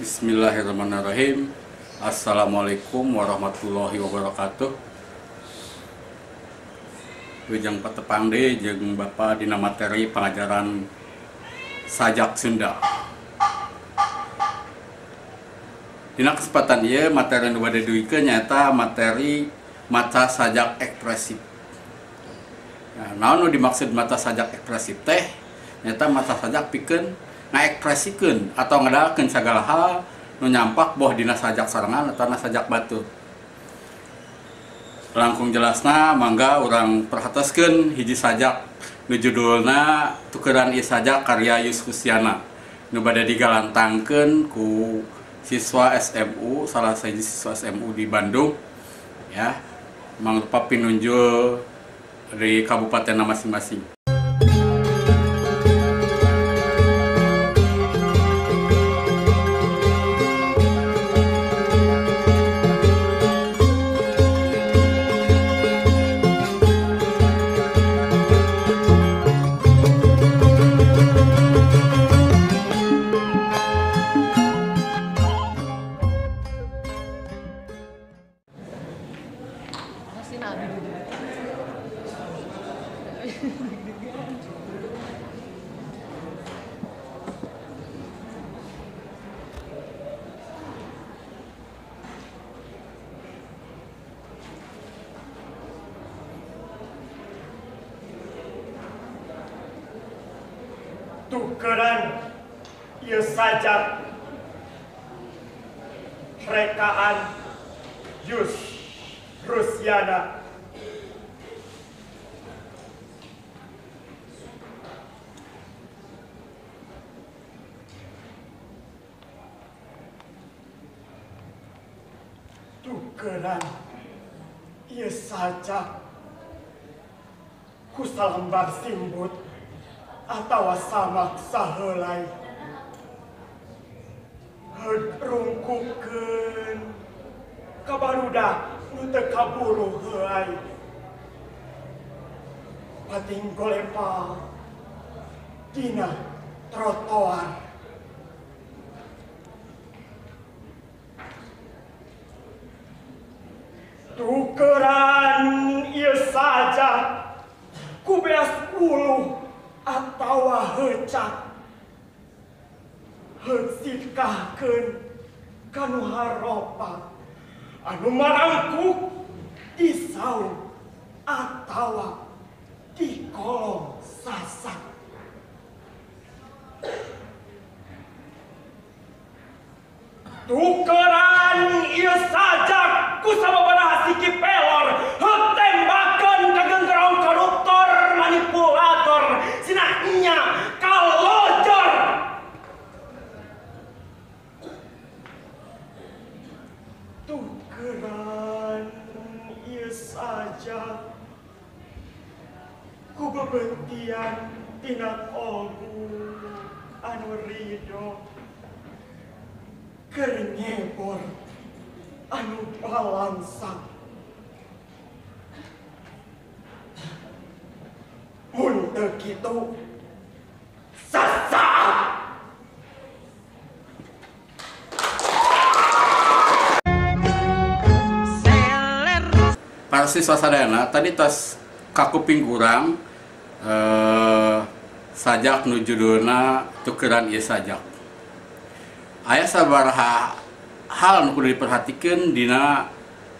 Bismillahirrahmanirrahim. Assalamualaikum warahmatullahi wabarakatuh. Ujang Patepangde jeung Bapak dina materi pengajaran sajak Sunda. Dina kesempatan ieu materi nu bade duikeun nyaeta materi maca sajak ekspresif. Nah, naon nu dimaksud maca sajak ekspresif teh? Nyaeta maca sajak pikeun ngaekspresikeun atau ngadalakeun sagala hal nu nyampak boh dina sajak sarangan atau na sajak batu. Langkung jelasna mangga urang perhatoskeun hiji sajak nu judulna Tukeran Ieu Sajak karya Yus Husyana nu bade digalantangkeun ku siswa SMU, salah satu siswa SMU di Bandung ya, mangrupa pinunjul dari kabupaten masing-masing. Tukeran Ieu Sajak rekaan Yus Husyana. Tukeran Ieu Sajak ku salembar simbut atawa samak saheulai rungkukeun ka barudak nu teu kaburu heuai pating golepa dina trotoar. Tukeran Ieu Sajak ku beas uluh atawa heucak heusikahkeun kanu haropa anu marangkuk di saung atawa di kolong sasak. Tukeran Ieu Sajak ku sababaraha siki pelor heuh tembakeun ka geunggerong koruptor manipulator cenah nya kalojor. Tukeran Ieu Sajak ku bebentian tina kolbu anu ridho keur nyebor anu balansang. Mun teu kitu sasaat. Para siswa sadayana tadi tos kakuping kurang sajak nu judulna Tukeran Ieu Sajak. Aya sabaraha hal nu kudu diperhatikeun dina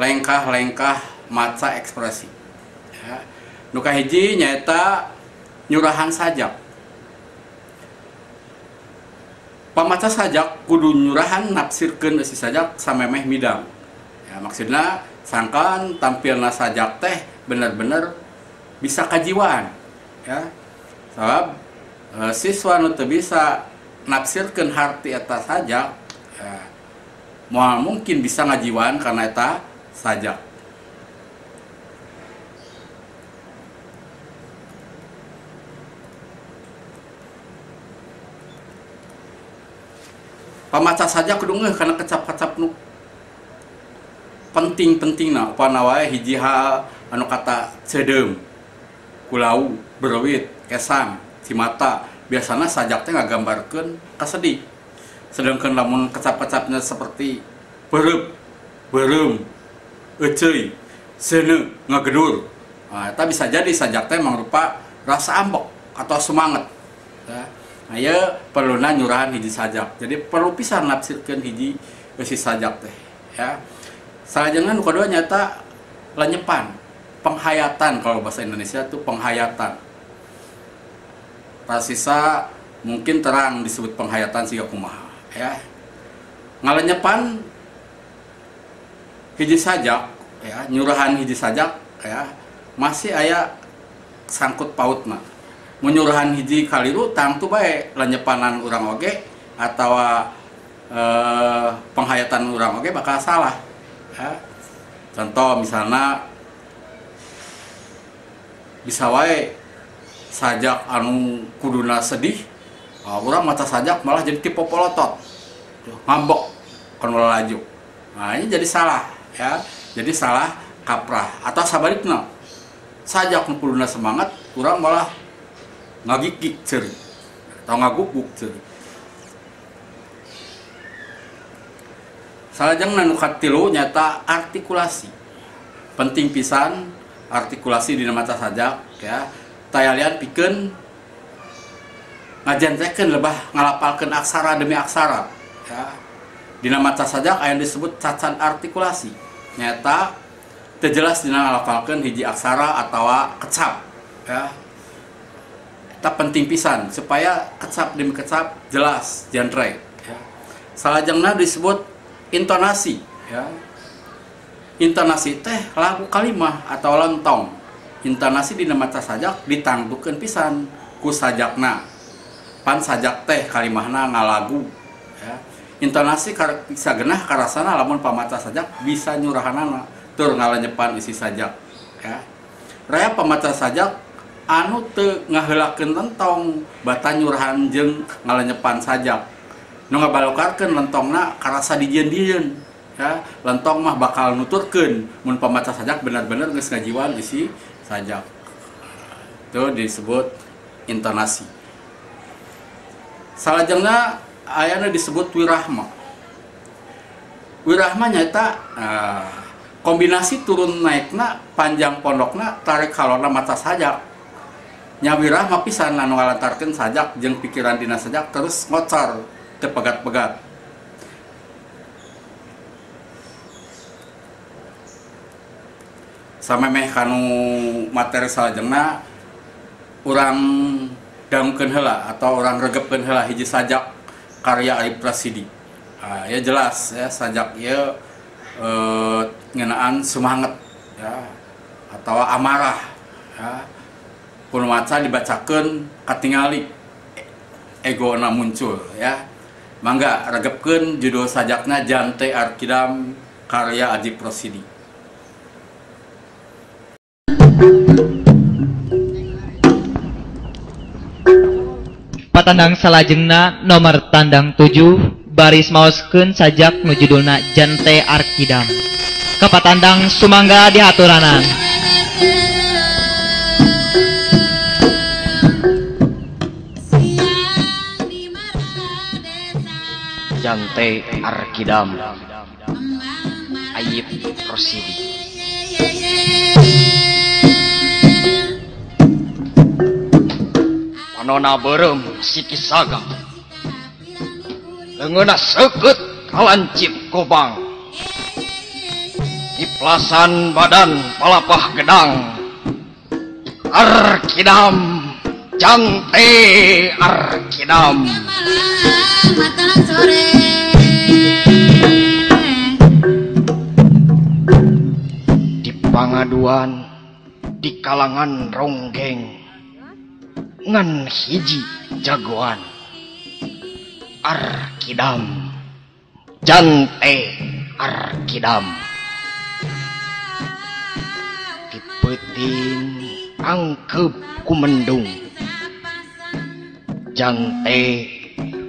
lengkah-lengkah maca ekspresi. Ya. Nu kahiji nyaeta nyurahan sajak. Pamaca sajak kudu nyurahan nafsirkeun si sajak samemeh midang. Ya, maksudna sangkan tampilna sajak teh bener-bener bisa kajiwaan. Ya. Sabab siswa nu teu bisa nafsirkeun harti eta sajak ya, moal mungkin bisa ngajiwaan karena eta sajak. Pamaca sajak kudu ngeuh kana kecap-kecap nu penting-pentingna upana wae hiji hal anu kata cedeum, kulau, berwit, kesang, cimata biasanya sajak teh ngagambarkeun kasedih. Sedangkan lamun kecap-kecapnya seperti berep, berem, ecei, sene, ngagedur. Nah, eta bisa jadi sajak teh mangrupa rasa ambek atau semangat. Ya. Nah, ya perluna nyurahan hiji sajak. Jadi perlu pisan nafsirkeun hiji eusi sajak teh. Ya. Salajengna nu kadua nyata lenyepan, penghayatan kalau bahasa Indonesia itu penghayatan. Pasisa mungkin terang disebut penghayatan siga kumaha. Ya. Ngalenyepan hiji sajak, ya, nyurahan hiji sajak, ya, masih aya sangkut pautna. Menyurahan hiji kaliru tangtu bae lenyepanan urang oge atau penghayatan urang oge bakal salah. Ya. Contoh misalnya bisa wae sajak anu kuduna sedih, urang mata sajak malah jadi tipe polotot, ngambek kan laju. Nah ini jadi salah, ya, jadi salah kaprah. Atau sabalikna sajak nu kuduna semangat, urang malah ngagigik ceuri atau ngaguguk ceuri. Salajengna nu katilu nyata artikulasi. Penting pisan artikulasi dina maca sajak, ya. Tayalian pikeun ngajantekeun lebah ngalapalkeun aksara demi aksara, ya. Dina maca sajak aya disebut cacan artikulasi. Nyata teu jelas dina ngalapalkeun hiji aksara atawa kecap, ya. Eta penting pisan supaya kecap demi kecap jelas jantre, ya. Salajengna disebut intonasi, ya. Intonasi teh lagu kalimah atau lentong. Intonasi dina maca sajak ditangdukeun pisan ku sajakna. Pan sajak teh kalimahna ngalagu, ya. Intonasi bisa genah karasana lamun pamaca sajak bisa nyurahanana tur ngalenyepan isi sajak, ya. Raya pamaca sajak anu teu ngaheulakeun lentong bata nyurahan jeung ngalenyepan sajak. Nu ngabalokarkeun lentongna karasa dijieun-dijieun, ya. Lentong mah bakal nuturkeun mun pamaca sajak bener-bener geus ngajiwan isi sajak. Itu disebut intonasi. Salajengna ayana disebut wirahma. Wirahma nyata kombinasi turun naikna panjang pondokna tarik halona maca sajak. Nya wirahma pisan anu ngalantarkeun sajak jeung pikiran dina sajak terus ngocor teu pegat-pegat. Samemeh kanu materi salajengna urang dangukeun heula atau urang regepkeun heula hiji sajak karya Arif Rasidi. Ya jelas ya sajak ieu ngeunaan semangat, ya, atau amarah, ya. Kun maca dibacakeun katingali egona muncul, ya. Mangga regepkeun judul sajakna Jante Arkidam karya Arif Rasidi. Patandang salajengna nomor tandang 7 baris maoskeun sajak nu judulna Jante Arkidam. Kapatandang sumangga dihaturanan. Jante Arkidam Arif Rasidi. Panona berem sikisaga leungeunna seukeut kalancip kobang diplasan badan palapah gedang Arkidam Jante Arkidam di pangaduan di kalangan ronggeng ngan hiji jagoan Arkidam Jante Arkidam dipeting angkep ku mendung Jante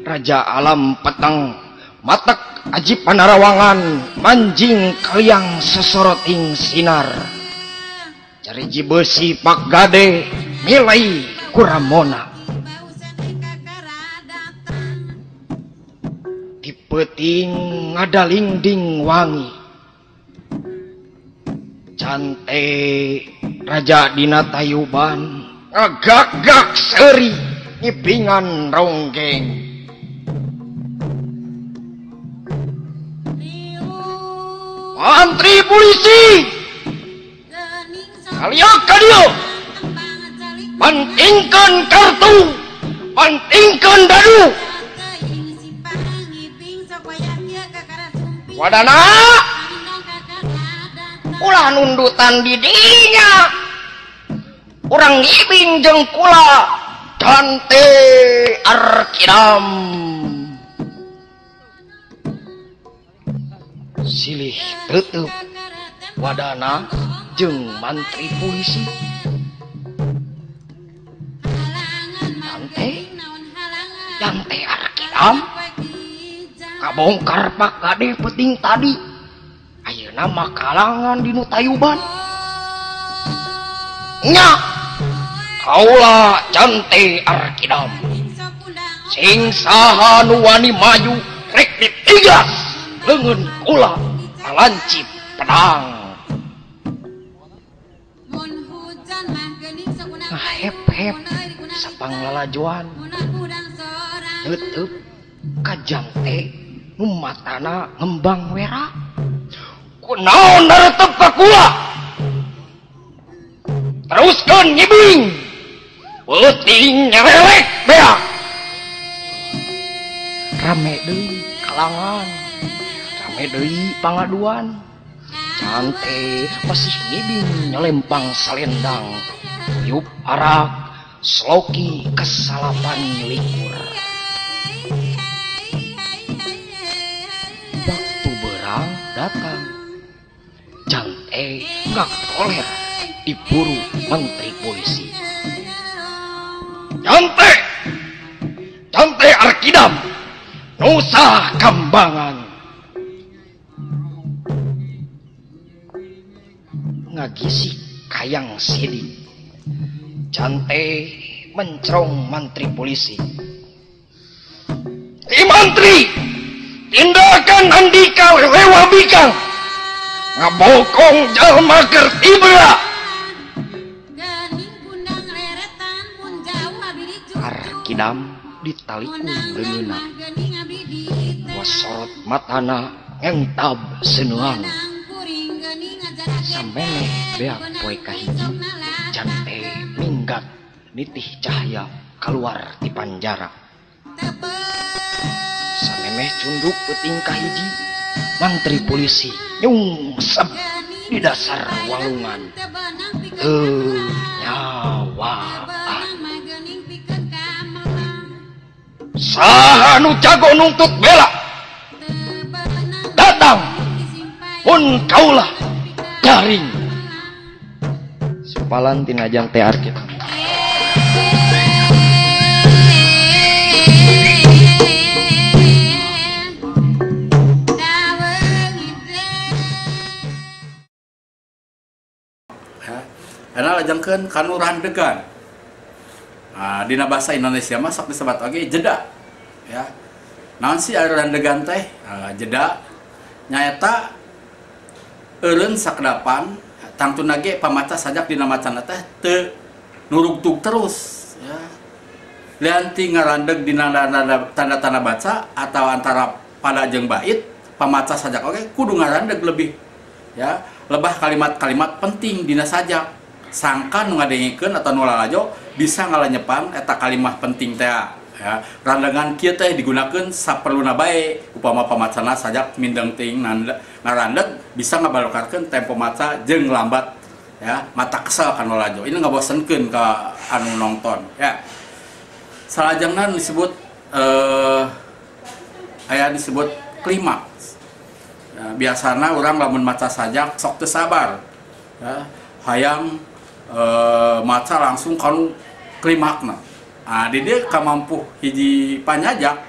Raja Alam Petang matak aji panarawangan manjing kaliang sesoroting sinar cariji besi pak gade milai kuramona Peuting ngadalingding wangi. Cante raja dina Tayuban ngagagak seri ngipingan ronggeng. Mantri polisi kalian pentingkan kartu, pentingkan dadu. Wadana ulah nundutan di dinya urang ngibing jeung kula Dante Arkidam silih teuteub wadana jeung mantri polisi. Dante Arkidam kabongkar pak gade peuting tadi ayeuna mah kalangan dinu Tayuban. Nya kaula Dante Arkidam sing saha nu wani maju rek ditigas leungeun kula alancip pedang. Hep-hep sapanglalajoan teuteub ka Jante nu matana ngembang wera. Kunaon daretep ka kula? Teruskeun ngibing. Peuting nyerelek beak. Rame deui kalangan. Rame deui pangaduan. Jante masih ngibing nyelempang salendang. Yup arak sloki kesalapan likur. Waktu berang datang. Jante gak toler diburu menteri polisi. Jante Arkidam Nusa Kambangan ngagisi kayang sidik. Jante mencrong mantri polisi. Mantri, tindakan Andika lewa bikang ngabokong jalma keur tibra. Arkidam ditalikung leungeunna. Wasorot matana entab seuneang. Samene beak poe kahiji Jante minggat nitih cahaya keluar ti panjara. Samemeh cunduk peuting kahiji mantri polisi nyungsep di dasar walungan. Nyawaan. Saha nu jago nuntut bela datang pun kaulah garing. Sepalan tina Jante Arkidam. Karena lajengkeun kanu randegan. Dina bahasa Indonesia mah sok disebut oge jeda. Ya. Naon sih ari randegan teh? Jeda nyaeta eureun sakedapan tangtuna ge pamaca sajak dina macana teh teu nurugtug terus ya. Lianti ngarandeg dina tanda-tanda baca atau antara pada jeung bait pamaca sajak oge kudu ngarandeg lebih ya, lebah kalimat-kalimat penting dina sajak. Sangka nu ngadengikeun atau nu lalajo bisa ngalanyepan eta kalimat penting teh ya. Randegan kieu teh digunakeun saperluna bae upama pamacana sajak mindeng teuing ngarandeg bisa ngabalokarkeun tempo maca jeung lambat ya, mata kesel kan lalajo. Ini ngabosenkeun ka anu nonton ya. Salajengna disebut aya disebut klimaks. Ya, biasana urang lamun maca sajak sok teu sabar ya, hayang maca langsung kanu klimakna. Di dieu kamampuh hiji panyajak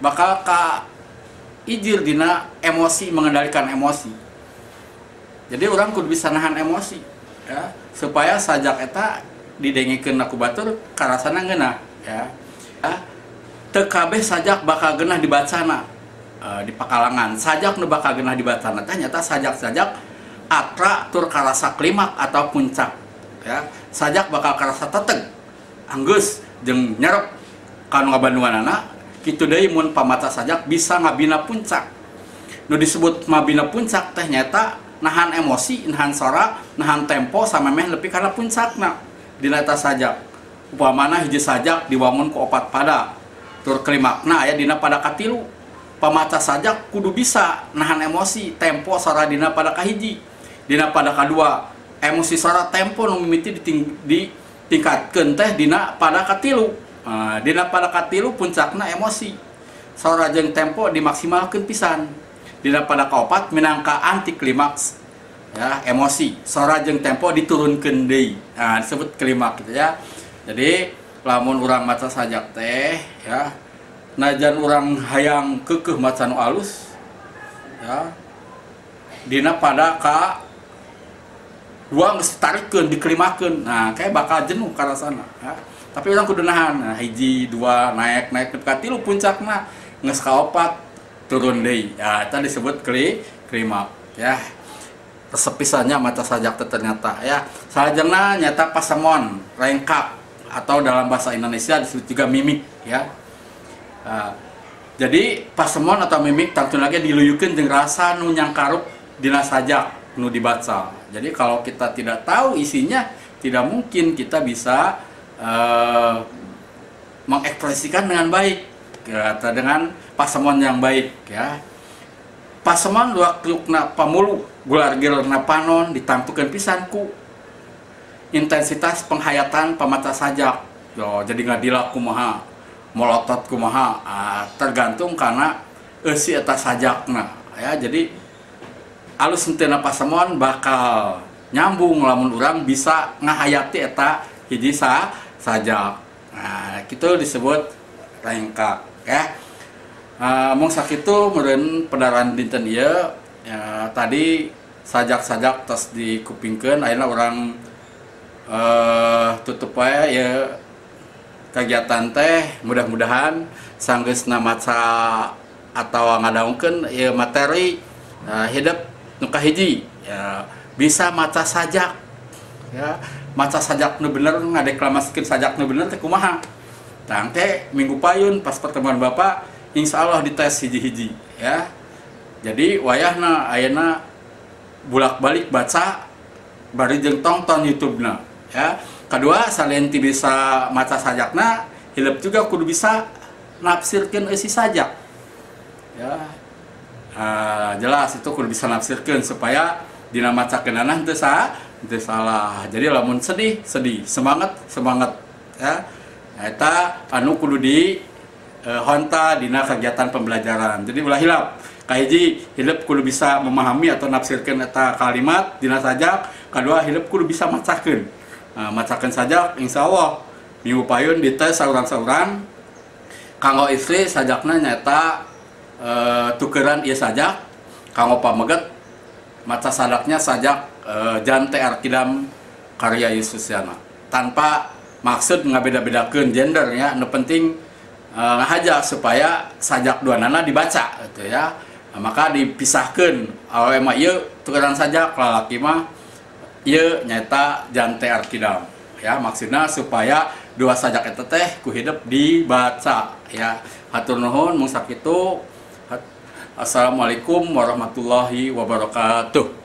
bakal ka ijir dina emosi, mengendalikan emosi. Jadi orang kudu bisa nahan emosi ya, supaya sajak eta didengikeun ku batur karasana ngeunah ya. Teu kabeh sajak bakal geunah dibacana di pakalangan sajak nu bakal geunah dibaca teh nyata sajak-sajak atra tur karasa klimak atau puncak ya. Sajak bakal karasa teteg anggeus jeung nyerep kanu ngabanduanana kitu deui mun pamaca sajak bisa ngabina puncak. Nu disebut mabina puncak teh nyata nahan emosi, nahan sora, nahan tempo samemeh lebih karena puncakna dina eta sajak. Upamana hiji sajak diwangun ku opat pada tur klimakna aya dina pada katilu. Pamaca sajak kudu bisa nahan emosi, tempo sora dina pada kahiji. Dina pada kadua emosi sora tempo nu mimiti ditingkatkeun teh dina pada katilu. Dina pada katilu puncakna emosi. Sora jeung tempo dimaksimalkeun pisan. Dina pada kaopat minangka anti klimaks ya, emosi. Sora jeung tempo diturunkeun deui. Disebut klimaks gitu ya. Jadi lamun urang maca sajak teh ya, najan urang hayang keukeuh maca nu alus ya, dina pada ka dua geus tarikeun diklimakeun. Nah, kayak bakal jenuh karasana ya. Tapi urang kudu nahan. Nah, hiji, dua, naik nepi ka 3 puncakna geus ka 4 turun deui. Ya, eta disebut klimaks ya. Resep pisannya maca sajak teh ternyata ya. Salajengna nyata pasemon, rengkap atau dalam bahasa Indonesia disebut juga mimik ya. Jadi pasemon atau mimik tentu lagi diluyukeun jeung rasa nu nyangkarup dina sajak nu dibaca. Jadi kalau kita tidak tahu isinya, tidak mungkin kita bisa mengekspresikan dengan baik atau dengan pasemon yang baik ya. Pasemon waktuna pamulu gular-gilarna panon ditampukeun pisan ku intensitas penghayatan pamaca sajak. Yo, jadi ngadila kumaha, molotot kumaha, tergantung karena eusi eta sajakna ya. Jadi alus henteu pasemon bakal nyambung lamun urang bisa ngahayati eta hiji sajak. Nah, kitu disebut rengkak ya. Mung sakitu meureun pedaran dinten ieu ya, tadi sajak-sajak tos dikupingkeun ayeuna urang tutup wae ya kegiatan teh. Mudah-mudahan sanggeusna maca atawa ngadaungkeun ieu materi hidup nu kahiji ya, bisa maca sajak ya. Maca sajak nu bener, ngadeklamasikeun sajak nu bener teh kumaha. Tang teh minggu payun pas pertemuan Bapak insyaallah dites hiji-hiji ya. Jadi wayahna ayeuna bulak-balik baca bari jeung tonton YouTube-na ya. Kedua, selain bisa maca sajakna, hilep juga kudu bisa nafsirkeun eusi sajak ya. Jelas itu kudu bisa nafsirkeun supaya dina macakeunana teu salah. Jadi lamun sedih, semangat ya. Eta anu kudu di honta dina kegiatan pembelajaran. Jadi ulah hilap. Kahiji, hilep kudu bisa memahami atau nafsirkeun eta kalimat dina sajak. Kedua, hilep kudu bisa macakeun. Macakeun sajak insyaallah minggu payun dites saurang-saurang. Kanggo istri sajakna nyata tukeran ieu sajak. Kanggo pameget maca sadaknya sajak Jante Arkidam karya Yususiana. Tanpa maksud ngabeda-bedakeun gender ya. Nu penting ngahaja supaya sajak duanana dibaca gitu ya. Maka dipisahkeun awewe mah ieu tukeran sajak, lalaki mah ieu nyata Jante Arkidam ya. Maksudna supaya dua sajak eta teh ku hidup dibaca ya. Hatur nuhun mung sakitu. Assalamualaikum warahmatullahi wabarakatuh.